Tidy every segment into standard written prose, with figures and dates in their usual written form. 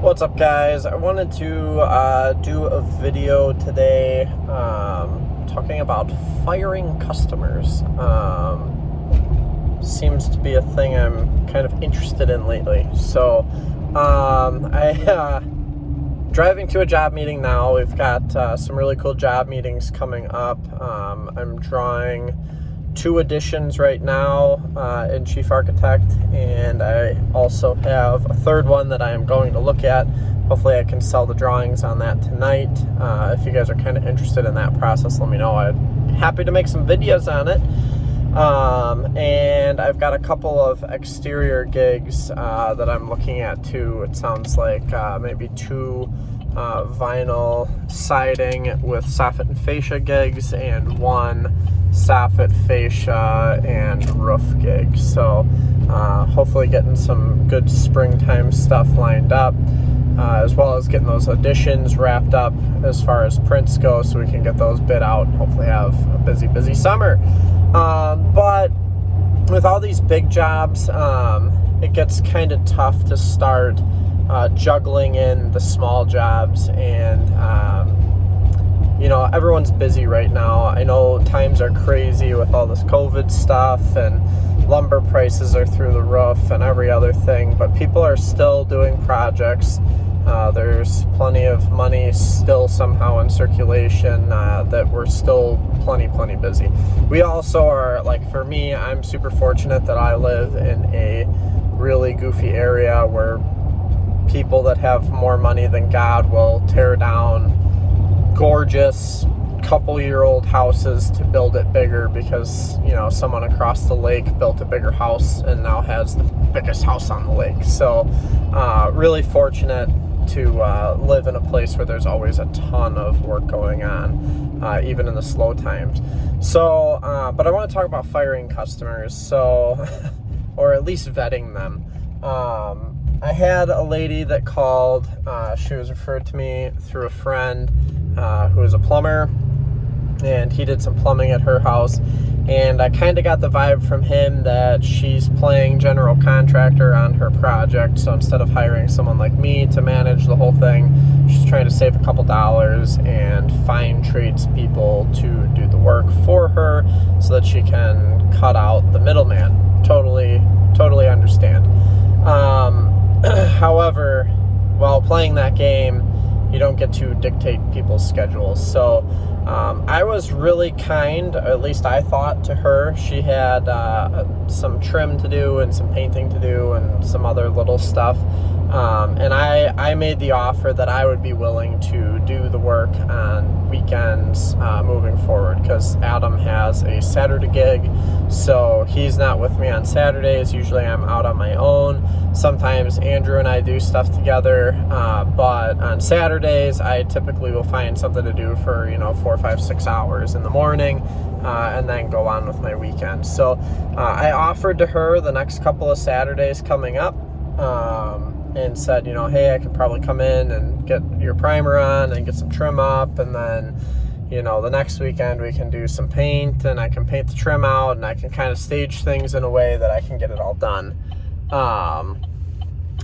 What's up, guys? I wanted to do a video today talking about firing customers. Seems to be a thing I'm kind of interested in lately. So I driving to a job meeting now. We've got some really cool job meetings coming up. I'm drawing 2 additions right now in Chief Architect, and I also have a 3rd one that I am going to look at. Hopefully I can sell the drawings on that tonight. If you guys are kind of interested in that process, let me know. I'd be happy to make some videos on it. And I've got a couple of exterior gigs that I'm looking at too. It sounds like maybe 2 vinyl siding with soffit and fascia gigs and 1 soffit, fascia, and roof gig. So hopefully getting some good springtime stuff lined up, as well as getting those additions wrapped up as far as prints go, so we can get those bid out and hopefully have a busy summer. But with all these big jobs, it gets kind of tough to start juggling in the small jobs, and everyone's busy right now. I know times are crazy with all this COVID stuff, and lumber prices are through the roof and every other thing, but people are still doing projects. There's plenty of money still somehow in circulation, that we're still plenty busy. We also are, like, for me, I'm super fortunate that I live in a really goofy area where people that have more money than God will tear down gorgeous couple-year-old houses to build it bigger because, someone across the lake built a bigger house and now has the biggest house on the lake. So really fortunate to live in a place where there's always a ton of work going on, even in the slow times. So, but I want to talk about firing customers, so or at least vetting them. I had a lady that called. She was referred to me through a friend who is a plumber, and he did some plumbing at her house, and I kind of got the vibe from him that she's playing general contractor on her project. So instead of hiring someone like me to manage the whole thing, she's trying to save a couple dollars and find tradespeople to do the work for her so that she can cut out the middleman. Totally understand. However, while playing that game, you don't get to dictate people's schedules. So I was really kind, at least I thought, to her. She had some trim to do and some painting to do and some other little stuff. And I made the offer that I would be willing to do the work on weekends moving forward, because Adam has a Saturday gig, so he's not with me on Saturdays. Usually I'm out on my own. Sometimes Andrew and I do stuff together, but on Saturdays I typically will find something to do for 4, 5, 6 hours in the morning, and then go on with my weekend. So I offered to her the next couple of Saturdays coming up, and said, hey, I could probably come in and get your primer on and get some trim up, and then the next weekend we can do some paint, and I can paint the trim out, and I can kind of stage things in a way that I can get it all done.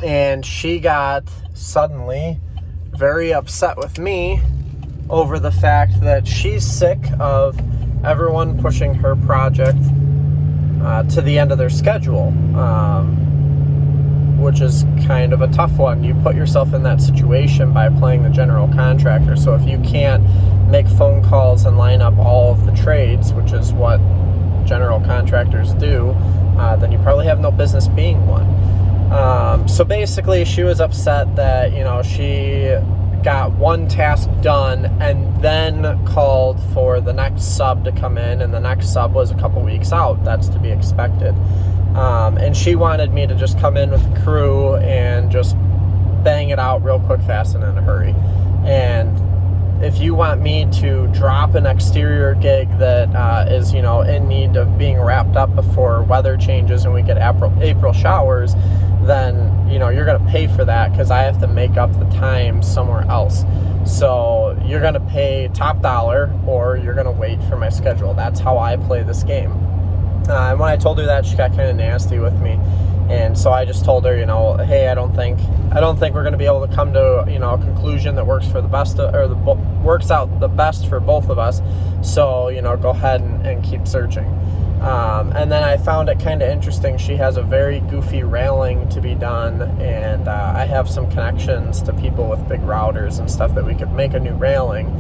And she got suddenly very upset with me over the fact that she's sick of everyone pushing her project to the end of their schedule, which is kind of a tough one. You put yourself in that situation by playing the general contractor. So if you can't make phone calls and line up all of the trades, which is what general contractors do, then you probably have no business being one. So basically she was upset that, she got one task done and then called for the next sub to come in, and the next sub was a couple weeks out. That's to be expected. And she wanted me to just come in with the crew and just bang it out real quick, fast, and in a hurry. And if you want me to drop an exterior gig that is, in need of being wrapped up before weather changes and we get April showers, then, you're going to pay for that, because I have to make up the time somewhere else. So you're going to pay top dollar, or you're going to wait for my schedule. That's how I play this game. And when I told her that, she got kind of nasty with me. And so I just told her, hey, I don't think I don't think we're going to be able to come to a conclusion that works for the best works out the best for both of us. So go ahead and keep searching. And then I found it kind of interesting. She has a very goofy railing to be done, and I have some connections to people with big routers and stuff that we could make a new railing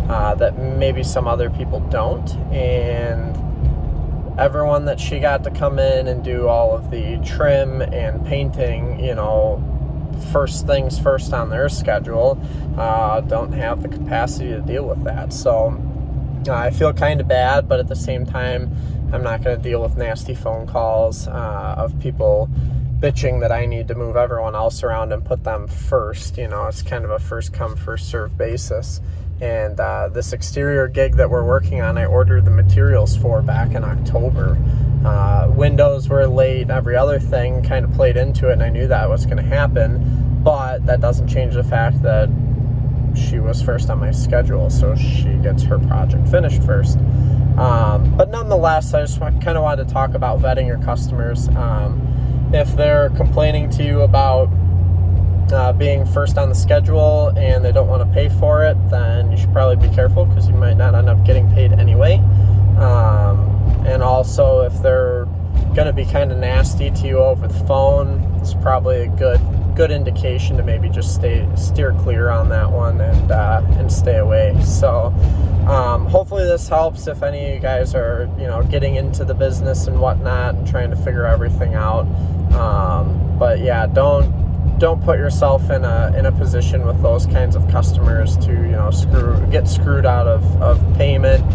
that maybe some other people don't. And everyone that she got to come in and do all of the trim and painting, first things first on their schedule, don't have the capacity to deal with that. So I feel kind of bad, but at the same time, I'm not going to deal with nasty phone calls of people bitching that I need to move everyone else around and put them first. It's kind of a first come, first serve basis. And this exterior gig that we're working on, I ordered the materials for back in October. Windows were late, every other thing kind of played into it, and I knew that was going to happen. But that doesn't change the fact that she was first on my schedule, so she gets her project finished first. But nonetheless, I just kind of wanted to talk about vetting your customers. If they're complaining to you about being first on the schedule and they don't want to pay for it, then you should probably be careful, because you might not end up getting paid anyway. And also, if they're going to be kind of nasty to you over the phone, it's probably a good indication to maybe just steer clear on that one and stay away. So hopefully this helps if any of you guys are getting into the business and whatnot and trying to figure everything out. But yeah, don't put yourself in a position with those kinds of customers to get screwed out of payment.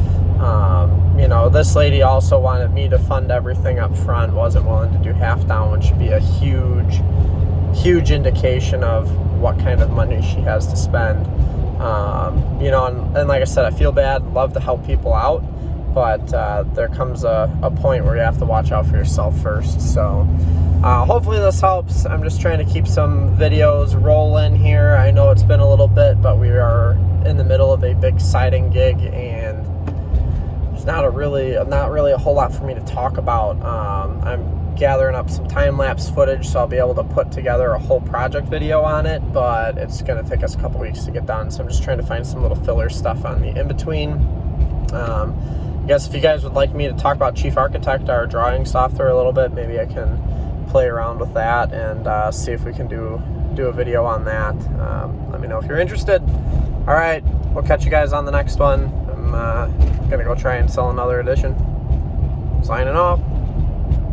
This lady also wanted me to fund everything up front, wasn't willing to do half down, which should be a huge indication of what kind of money she has to spend. And like I said, I feel bad, love to help people out, but there comes a point where you have to watch out for yourself first. So hopefully this helps. I'm just trying to keep some videos rolling here. I know it's been a little bit, but we are in the middle of a big siding gig, and there's not really a whole lot for me to talk about. I'm gathering up some time-lapse footage, so I'll be able to put together a whole project video on it, but it's going to take us a couple weeks to get done, so I'm just trying to find some little filler stuff on the in-between. I guess if you guys would like me to talk about Chief Architect, our drawing software, a little bit, maybe I can play around with that and see if we can do a video on that. Let me know if you're interested. All right, we'll catch you guys on the next one. I'm going to go try and sell another edition. Signing off.